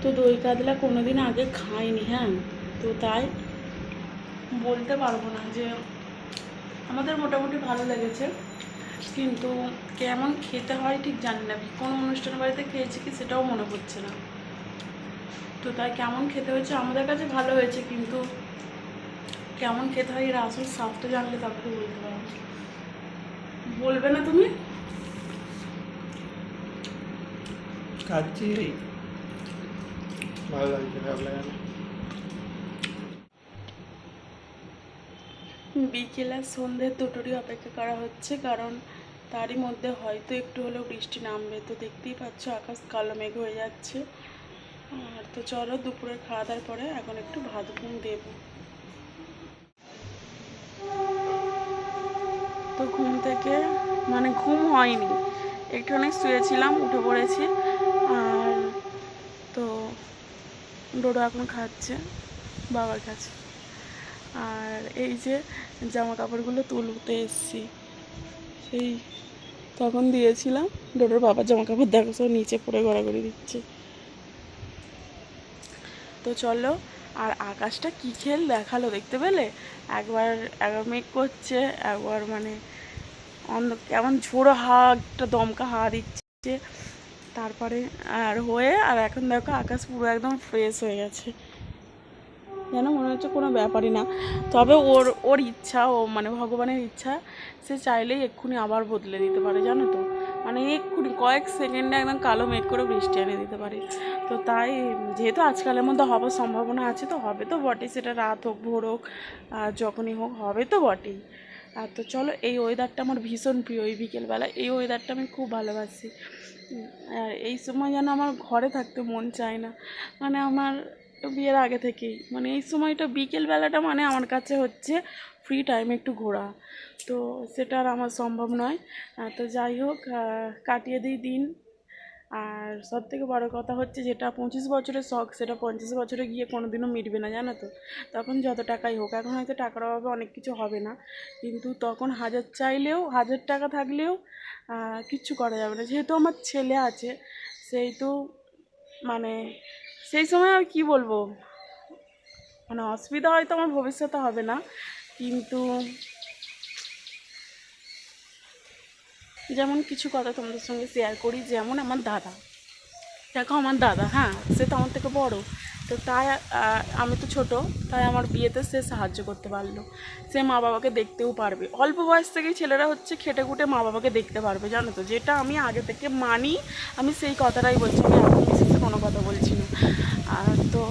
তো দই কাতলা কোনোদিন আগে খাইনি, হ্যাঁ, তো তাই বলতে পারবো না যে আমাদের মোটামুটি ভালো লেগেছে, কিন্তু কেমন খেতে হয় ঠিক জানি না। কোনো অনুষ্ঠান বাড়িতে খেয়েছি কি সেটাও মনে পড়ছে না। তো তাই কেমন খেতে হয়েছে আমাদের কাছে ভালো হয়েছে, কিন্তু কেমন খেতে হয় এর আসল স্বাদটা জানলে তারপরে বলতে পারবো। বলবে না তুমি? খাচ্ছি, ভালো লাগছে, ভালো লাগে না। বিকেল আর সন্ধ্যে দুটোরই অপেক্ষা করা হচ্ছে, কারণ তারই মধ্যে হয়তো একটু হলেও বৃষ্টি নামবে। তো দেখতেই পাচ্ছ আকাশ কালো মেঘ হয়ে যাচ্ছে। আর তো চলো দুপুরে খাওয়া দাওয়ার পরে এখন একটু ভাত ঘুম দেব। তো ঘুম থেকে মানে ঘুম হয়নি, একটুখানি শুয়েছিলাম, উঠে পড়েছি। আর তো ডোডো এখন খাচ্ছে বাবার কাছে। আর এই যে জামা কাপড়গুলো তুলতে এসছি, সেই তখন দিয়েছিলাম। ডোডোর বাবার জামা কাপড় দেখো সব নিচে পড়ে গড়াগড়ি দিচ্ছে। তো চলো, আর আকাশটা কী খেল দেখালো দেখতে পেলে? একবার মেঘ করছে, একবার মানে কেমন ঝোড়ো হাওয়া, একটা দমকা হাওয়া দিচ্ছে, তারপরে আর হয়ে আর এখন দেখো আকাশ পুরো একদম ফ্রেশ হয়ে গেছে, যেন মনে হচ্ছে কোনো ব্যাপারই না। তবে ওর ইচ্ছা, ও মানে ভগবানের ইচ্ছা, সে চাইলেই এক্ষুনি আবার বদলে দিতে পারে, জানো তো। মানে এক্ষুনি কয়েক সেকেন্ডে একদম কালো মেঘ করে বৃষ্টি এনে দিতে পারে। তো তাই যেহেতু আজকালের মধ্যে হওয়ার সম্ভাবনা আছে, তো হবে তো বটেই, সেটা রাত হোক ভোর হোক আর যখনই হোক হবে তো বটেই। আর তো চলো, এই ওয়েদারটা আমার ভীষণ প্রিয়, এই বিকেলবেলা এই ওয়েদারটা আমি খুব ভালোবাসি। আর এই সময় যেন আমার ঘরে থাকতে মন চায় না, মানে আমার বিয়ের আগে থেকেই মানে এই সময়টা বিকেলবেলাটা মানে আমার কাছে হচ্ছে ফ্রি টাইম, একটু ঘোরা। তো সেটা আর আমার সম্ভব নয়। তো যাই হোক, কাটিয়ে দিই দিন। আর সব থেকে বড়ো কথা হচ্ছে, যেটা 25 বছরের শখ সেটা 50 বছরে গিয়ে কোনো দিনও মিটবে না, জানো তো। তখন যত টাকাই হোক, এখন হয়তো টাকার অভাবে অনেক কিছু হবে না, কিন্তু তখন 1000 চাইলেও 1000 টাকা থাকলেও কিচ্ছু করা যাবে না। যেহেতু আমার ছেলে আছে সেই তো মানে সেই সময় আর কি বলবো, মানে অসুবিধা হয়তো আমার ভবিষ্যতে হবে না, কিন্তু যেমন কিছু কথা তোমাদের সঙ্গে শেয়ার করি। যেমন আমার দাদা, দেখো আমার দাদা, হ্যাঁ, সে তো আমার থেকে বড়, তো তাই আমি তো ছোট, তাই আমার বিয়েতে সে সাহায্য করতে পারলো। সে মা বাবাকে দেখতেও পারবে, অল্প বয়স থেকেই ছেলেরা হচ্ছে খেটে খুটে মা বাবাকে দেখতে পারবে, জানো তো, যেটা আমি আগে থেকে মানি। আমি সেই কথাটাই বলছি, আমি এখন বিশেষে কোনো কথা বলছি না। আর তো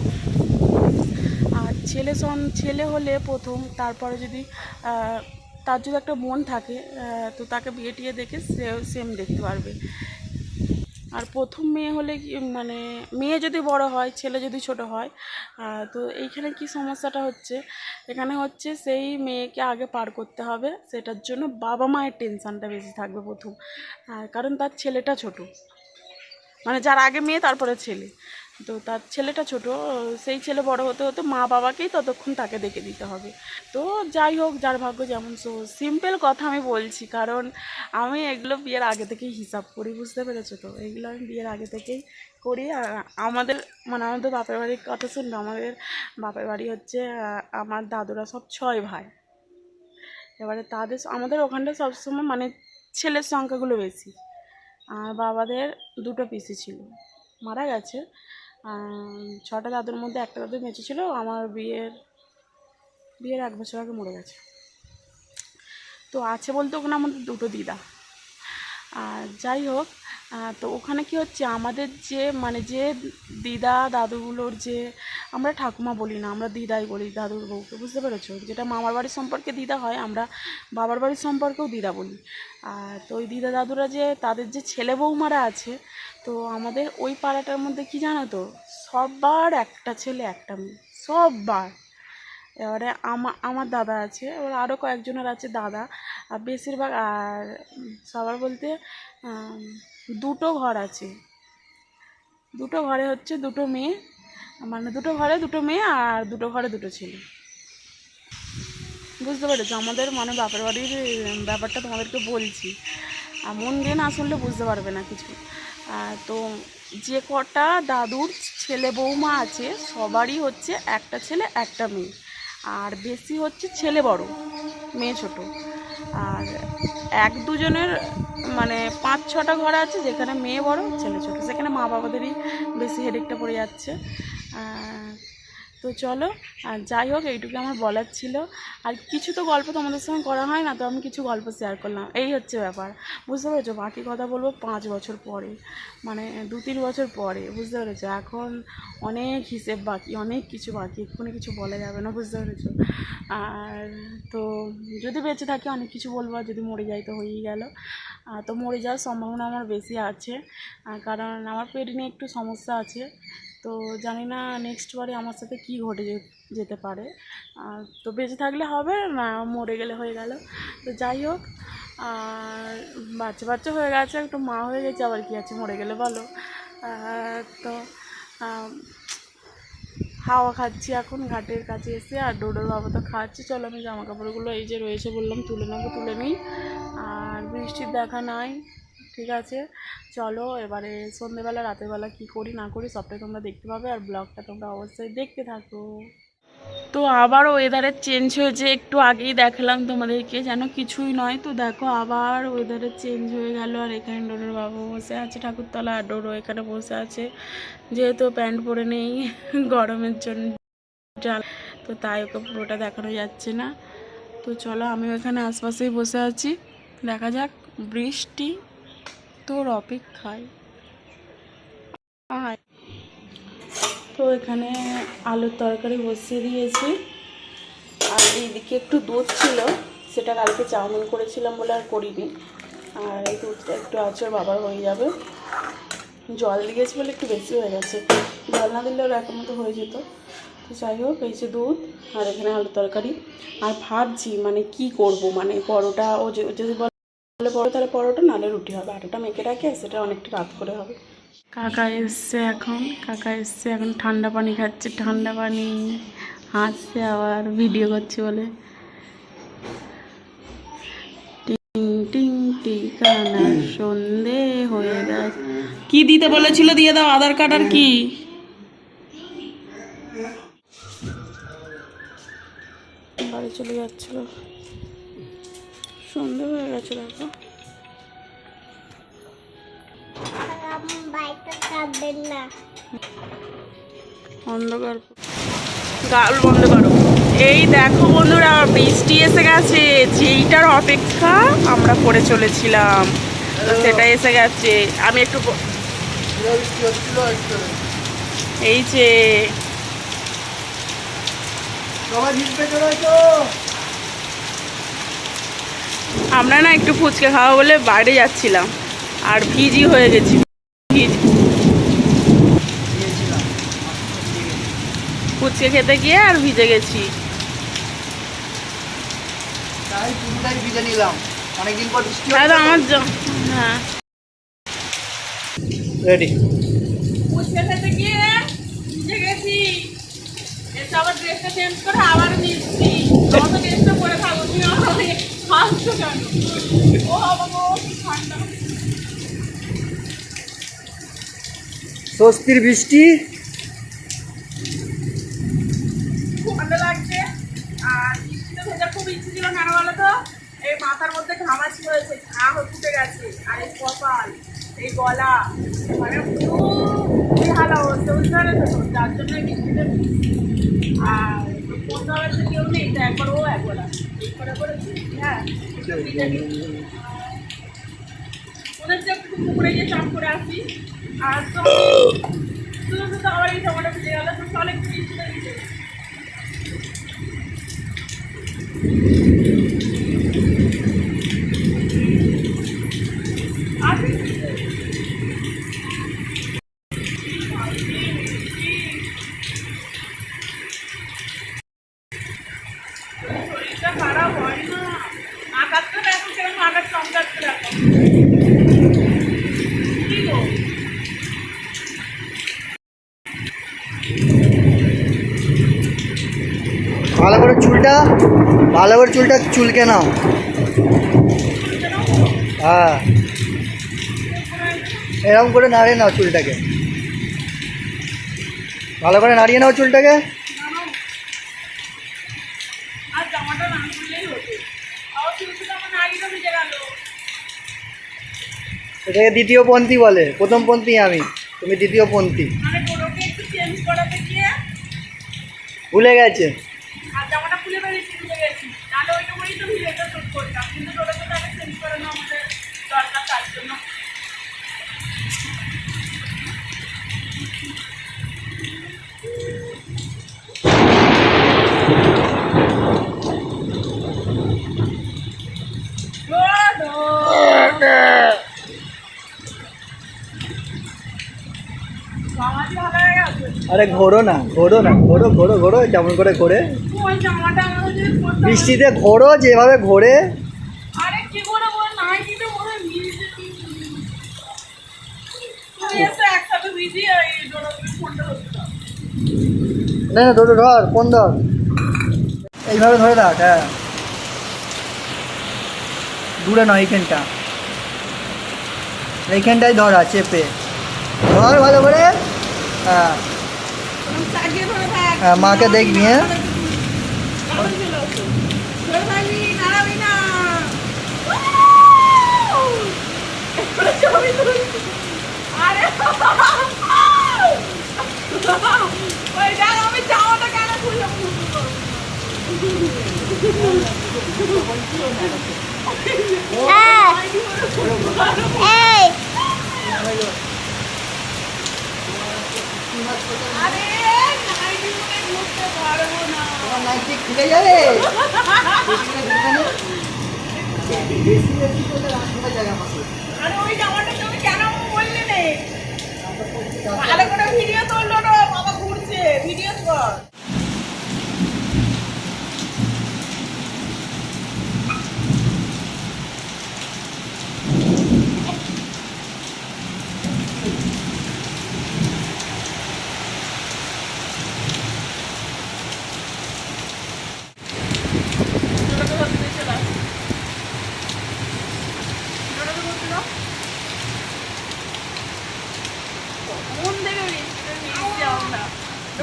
আর ছেলে হলে প্রথম, তারপরে যদি তার যদি একটা বোন থাকে, তো তাকে বিয়ে টিয়ে দেখে সেম দেখতে পারবে। আর প্রথম মেয়ে হলে কি মানে মেয়ে যদি বড় হয়, ছেলে যদি ছোট হয়, তো এইখানে কি সমস্যাটা হচ্ছে, এখানে হচ্ছে সেই মেয়েকে আগে পার করতে হবে, সেটার জন্য বাবা মায়ের টেনশানটা বেশি থাকবে প্রথম। কারণ তার ছেলেটা ছোট, মানে যার আগে মেয়ে তারপরে ছেলে, তো তার ছেলেটা ছোট, সেই ছেলে বড় হতে হতে মা বাবাকেই ততক্ষণ তাকে দেখে দিতে হবে। তো যাই হোক, যার ভাগ্য যেমন। সো সিম্পল কথা আমি বলছি, কারণ আমি এগুলো বিয়ের আগে থেকেই হিসাব করি, বুঝতে পেরেছো তো, এগুলো আমি বিয়ের আগে থেকেই করি। আর আমাদের মানে আমাদের বাপের বাড়ির কথা শুনবে, আমাদের বাপের বাড়ি হচ্ছে আমার দাদুরা সব 6 ভাই। এবারে আমাদের ওখানটা সবসময় মানে ছেলের সংখ্যাগুলো বেশি। আর বাবাদের 2টো পিসি ছিল, মারা গেছে। 6টা দাদুর মধ্যে একটা দাদু বেঁচে ছিল, আমার বিয়ের 1 বছর আগে মরে গেছে। তো আছে বলতে ওখানে আমাদের 2টো দিদা। আর যাই হোক, তো ওখানে কি হচ্ছে, আমাদের যে মানে যে দিদা দাদুগুলোর যে, আমরা ঠাকুমা বলি না, আমরা দিদাই বলি দাদুর বউকে, বুঝতে পেরেছো, যেটা মামার বাড়ির সম্পর্কে দিদা হয়, আমরা বাবার বাড়ির সম্পর্কেও দিদা বলি। তো ওই দিদা দাদুরা যে তাদের যে ছেলে বৌমারা আছে, তো আমাদের ওই পাড়াটার মধ্যে কি জানো তো, সবার একটা ছেলে একটা মেয়ে, সববার। এবারে আমার দাদা আছে, এবার আরও কয়েকজনের আছে দাদা, আর বেশিরভাগ আর সবার বলতে 2টো ঘর আছে, 2টো ঘরে হচ্ছে 2টো মেয়ে, মানে 2টো ঘরে 2টো মেয়ে আর 2টো ঘরে 2টো ছেলে, বুঝতে পেরেছো আমাদের মানে বাপের বাড়ির ব্যাপারটা তোমাদেরকে বলছি, আর মন দিয়ে না শুনলে বুঝতে পারবে না কিছু। তো যে কটা দাদুর ছেলে বৌমা আছে সবারই হচ্ছে একটা ছেলে একটা মেয়ে, আর বেশি হচ্ছে ছেলে বড় মেয়ে ছোট। আর এক দুজনের মানে 5-6টা ঘর আছে যেখানে মেয়ে বড় ছেলে ছোট, সেখানে মা বাবাদেরই বেশি হেডেকটা পড়ে যাচ্ছে। তো চলো, আর যাই হোক এইটুকু আমার বলার ছিল। আর কিছু তো গল্প তোমাদের সঙ্গে করা হয় না, তো আমি কিছু গল্প শেয়ার করলাম, এই হচ্ছে ব্যাপার, বুঝতে পেরেছো? বাকি কথা বলবো 5 বছর পরে, মানে 2-3 বছর পরে, বুঝতে পেরেছো? এখন অনেক হিসেব বাকি, অনেক কিছু বাকি, এক্ষুনি কিছু বলা যাবে না, বুঝতে পেরেছো? আর তো যদি বেঁচে থাকি অনেক কিছু বলবো, আর যদি মরে যাই তো হয়েই গেল। তো মরে যাওয়ার সম্ভাবনা আমার বেশি আছে, কারণ আমার পেট নিয়ে একটু সমস্যা আছে। তো জানি না নেক্সট বারে আমার সাথে কী ঘটে যেতে পারে। তো বেঁচে থাকলে হবে, না মরে গেলে হয়ে গেল। তো যাই হোক, আর বাচ্চা বাচ্চা হয়ে গেছে, একটু মা হয়ে গেছে, আবার কি আছে, মরে গেলে বলো। তো হাওয়া খাচ্ছি এখন ঘাটের কাছে এসে, আর ডোডোর বাবা তো খাচ্ছে। চলো আমি জামা কাপড়গুলো এই যে রয়েছে বললাম তুলে নেবো, তুলে নিই। আর বৃষ্টির দেখা নাই, ঠিক আছে। চলো এবারে সন্ধ্যেবেলা রাতেরবেলা কী করি না করি সবটাই তোমরা দেখতে পাবে, আর ব্লগটা তোমরা অবশ্যই দেখতে থাকো। তো আবারও ওয়েদারের চেঞ্জ হয়েছে, একটু আগেই দেখালাম তোমাদেরকে যেন কিছুই নয়। তো দেখো আবার ওয়েদারের চেঞ্জ হয়ে গেল, আর এখানে ডোডোর বাবা বসে আছে ঠাকুরতলা, আর ডোডো এখানে বসে আছে, যেহেতু প্যান্ট পরে নেই গরমের জন্য, তো তাই ওকে পুরোটা দেখানো যাচ্ছে না। তো চলো আমিও এখানে আশপাশেই বসে আছি, দেখা যাক বৃষ্টি তোর অপেক্ষায় আয়। তো এখানে আলুর তরকারি বসিয়ে দিয়েছি, আর এইদিকে একটু দুধ ছিল, সেটা কালকে চাউমিন করেছিলাম বলে আর করিনি, আর এই দুধটা একটু আছে ওর বাবার হয়ে যাবে। জল দিয়েছি বলে একটু বেশি হয়ে গেছে, জল না দিলেও এখন মতো হয়ে যেত। তো যাই হোক, এই যে দুধ, আর এখানে আলুর তরকারি। আর ভাবছি মানে কি করব, মানে পরোটা ও যদি বলে পরোটা, তাহলে পরোটা নাহলে রুটি হবে, আটাটা মেখে রাখে, সেটা অনেকটা রাত করে হবে। কাকা এসছে এখন ঠান্ডা পানি খাচ্ছে, ঠান্ডা পানি, হাসছে, আবার ভিডিও করছে বলে। টিং টিং টিকানা সন্ধে হয়ে গেছে। কি দিতে বলেছিল দিয়ে দাও, আধার কার্ড আর কি? বাড়ি চলে যাচ্ছিল, সন্ধে হয়ে গেছে দেখো। অন্ধকার, গাল বন্ধ করো। এই দেখো বন্ধুরা, বৃষ্টি এসে গেছে, যেইটার অপেক্ষা আমরা করে চলেছিলাম, তো সেটা এসে গেছে। আমি একটু এই যে আমরা না একটু ফুচকা খাওয়া বলে বাইরে যাচ্ছিলাম, আর ভিজি হয়ে গেছি, ফুচকা খেতে গিয়ে আর ভিজে গেছি। হ্যাঁ রেডি। ফুচকা খেতে গিয়ে ভিজে গেছি, এসে আবার ড্রেসটা চেঞ্জ করে আবার নিচ্ছি, আমার তো ড্রেসটা পরে থাকবো, তুমি আমাকে হাসছো কেন? ও বাবা গো, কি ঠান্ডা, স্বস্তির বৃষ্টি, খুব ঠান্ডা লাগছে। আর বৃষ্টিতে ভেজা খুব ইচ্ছে ছিল, কেন বলো তো? এই মাথার মধ্যে ঘামাচি হয়েছে, ঘা ফুটে গেছে, আর এই কপাল, এই গলা, মানে খুব হালা হচ্ছে, বুঝতে পারছো তো? যার জন্য বৃষ্টিতে, আর বন্ধু হবে তো কেউ নেই, তো একবার ও একবার করে হ্যাঁ ওদের যে একটু পুকুরে গিয়ে চাপ করে আসি। আর তো শুধু শুধু আবার এই জামাটা ভিজে গেল, তো চলে একটু বৃষ্টিতে ভিজে শরীরটা খারাপ হয় না, আকাশটা দেখো সেরকম, আকাশ চমকাচ্ছে দেখো। কি গো, ভালো করে চুলটা চুলকে নাও। হ্যাঁ, এরকম করে নাড়ে নাও চুলটাকে। ভালো করে নাড়িয়ে নাও চুলটাকে। আর জামাটা না খুললেই হতো, আবার চুলটা আমার নাড়িয়ে ভিজে গেল। এটাকে দ্বিতীয় পন্থী বলে, প্রথম পন্থী আমি, তুমি দ্বিতীয় পন্থী। মানে টোটোকে একটু চেঞ্জ করাতে গিয়ে ভুলে গেছে। আর জামাটা খুলে বেরিয়েছি, ভুলে গেছি, নাহলে ওইটা করেই তো ভিডিওটা শ্যুট করতাম, কিন্তু টোটোকে তো আগে চেঞ্জ করানো আমাদের দরকার, তার জন্য। জামাটি ভালো হয়ে গেছে। আরে ঘোরো না, ঘোরো না, ঘোরো ঘোরো ঘোরো, যেমন করে ঘোরে ওই জামাটা আমাদের যে করতাম। বৃষ্টিতে ঘোরো যেভাবে ঘোরে। আরে কি করে বল, নাইটিতে মনে হয় ভিজে তুমি এসে একসাথে ভিজিয়ে এই টোটোকে ফোনটা ধরতে দাও। না না, ধরো, ধর, কোন ধর, এইভাবে ধরে রাখ। হ্যাঁ, দূরে নয়, এইখানটা, এইখানটাই ধরা, চেপে ধর ভালো করে। হ্যাঁ চাগিয়ে ধরে থাক। হ্যাঁ, মাকে দেখবি। হ্যাঁ, ধরে থাকবি, নাড়াবি না। আরে ওই দেখ আমি জামাটা কেন খুলে ফুলবো। আরে নাইটি মনে ঘুরতে পারবো না। তোমার নাইটি খুলে যাবে। আরে ওই জামাটা তুমি কেন বললে নে? ভালো করে ভিডিও তুললো না, বাবা ঘুরছে, ভিডিও কর।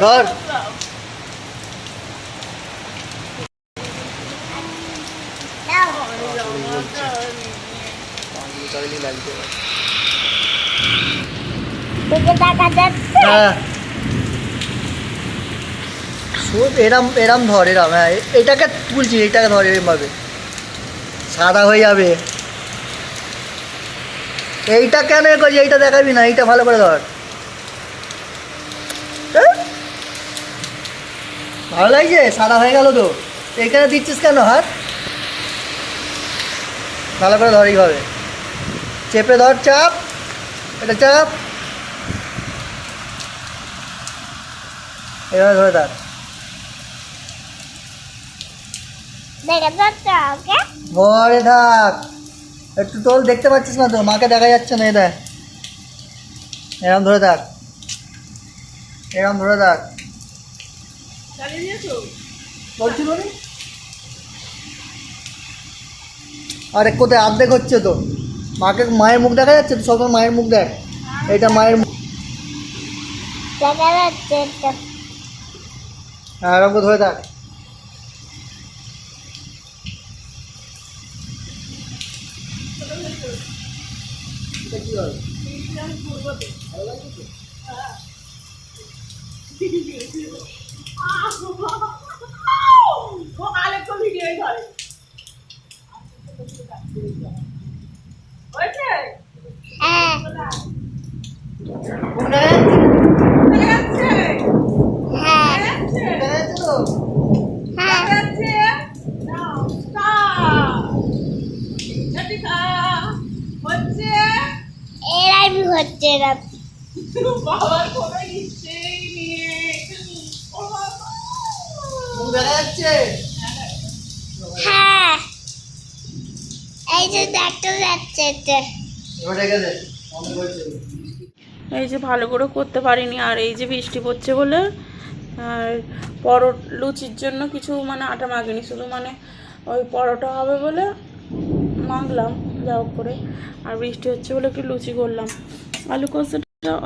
ধর, হ্যাঁ এরম এরম ধর, এরম। হ্যাঁ, এটাকে তুলছি, এইটাকে ধর, এরম ভাবে সাদা হয়ে যাবে। এইটা কেন এ করছি, এইটা দেখাবি না, এইটা ভালো করে ধর। ভালো লাগছে, সাদা হয়ে গেল তো। এইখানে দিচ্ছিস কেন হাত? ভালো করে ধর, এইভাবে চেপে ধর, চাপ, এটা চাপ, এইভাবে ধরে থাক। ধরে থাক, একটু তোল, দেখতে পাচ্ছিস না তো, মাকে দেখা যাচ্ছে না। এটা এরম ধরে থাক, এরম ধরে থাক। বলছিল নি আরে কোথায় অর্ধেক হচ্ছে তো, মাকে, মায়ের মুখ দেখা যাচ্ছে তো, সবসময় মায়ের মুখ দেখ, এটা মায়ের মুখ। হ্যাঁ, এরকম ধরে থাক। হচ্ছে না বাবার কোনো ইচ্ছেই নেই। ও বাবা, মুখ দেখা যাচ্ছে? হ্যাঁ এই যে দেখতে যাচ্ছে এটা। এবার রেখে দে, আমি বলছি। এই যে ভালো করে করতে পারিনি, আর এই যে বৃষ্টি পড়ছে বলে আর লুচির জন্য কিছু মানে আটা মাখিনি, শুধু মানে ওই পরোটা হবে বলে মাখলাম যা হোক করে, আর বৃষ্টি হচ্ছে বলে একটু লুচি করলাম। আলু কষা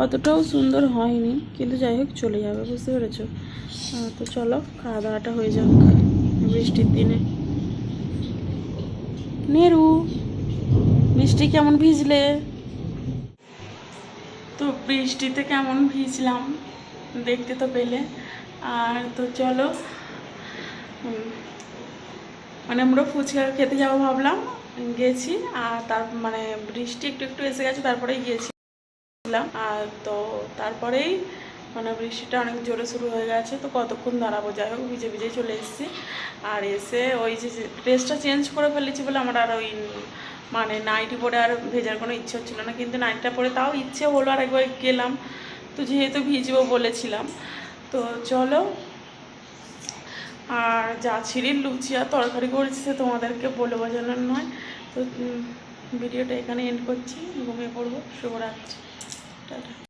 অতটাও সুন্দর হয়নি, কিন্তু যাই হোক চলে যাবে, বুঝতে পেরেছো? তো চলো খাওয়া দাওয়াটা হয়ে যাক বৃষ্টির দিনে। নেরু, বৃষ্টি কেমন ভিজলে? তো বৃষ্টিতে কেমন ভিজলাম দেখতে তো পেলে। আর তো চলো মানে আমরা ফুচকা খেতে যাবো ভাবলাম, গেছি। আর তার মানে বৃষ্টি একটু একটু এসে গেছে, তারপরেই গিয়েছিলাম। আর তো তারপরেই মানে বৃষ্টিটা অনেক জোরে শুরু হয়ে গেছে, তো কতক্ষণ দাঁড়াবো, যাই হোক ভিজে ভিজেই চলে এসেছি। আর এসে ওই যে ড্রেসটা চেঞ্জ করে ফেলেছি বলে আমার আর ওই মানে নাইটি পরে আর ভেজার কোনো ইচ্ছে হচ্ছিলো না, কিন্তু নাইটটা পরে তাও ইচ্ছে হলো আর একবার গেলাম, তো যেহেতু ভিজবো বলেছিলাম। তো চলো, আর যা ছিঁড়ির লুচি আর তরকারি করেছি সে তোমাদেরকে বলে বোঝানোর নয়। তো ভিডিওটা এখানে এন্ড করছি, ঘুমিয়ে পড়বো। শুভরাত্রি, টাটা।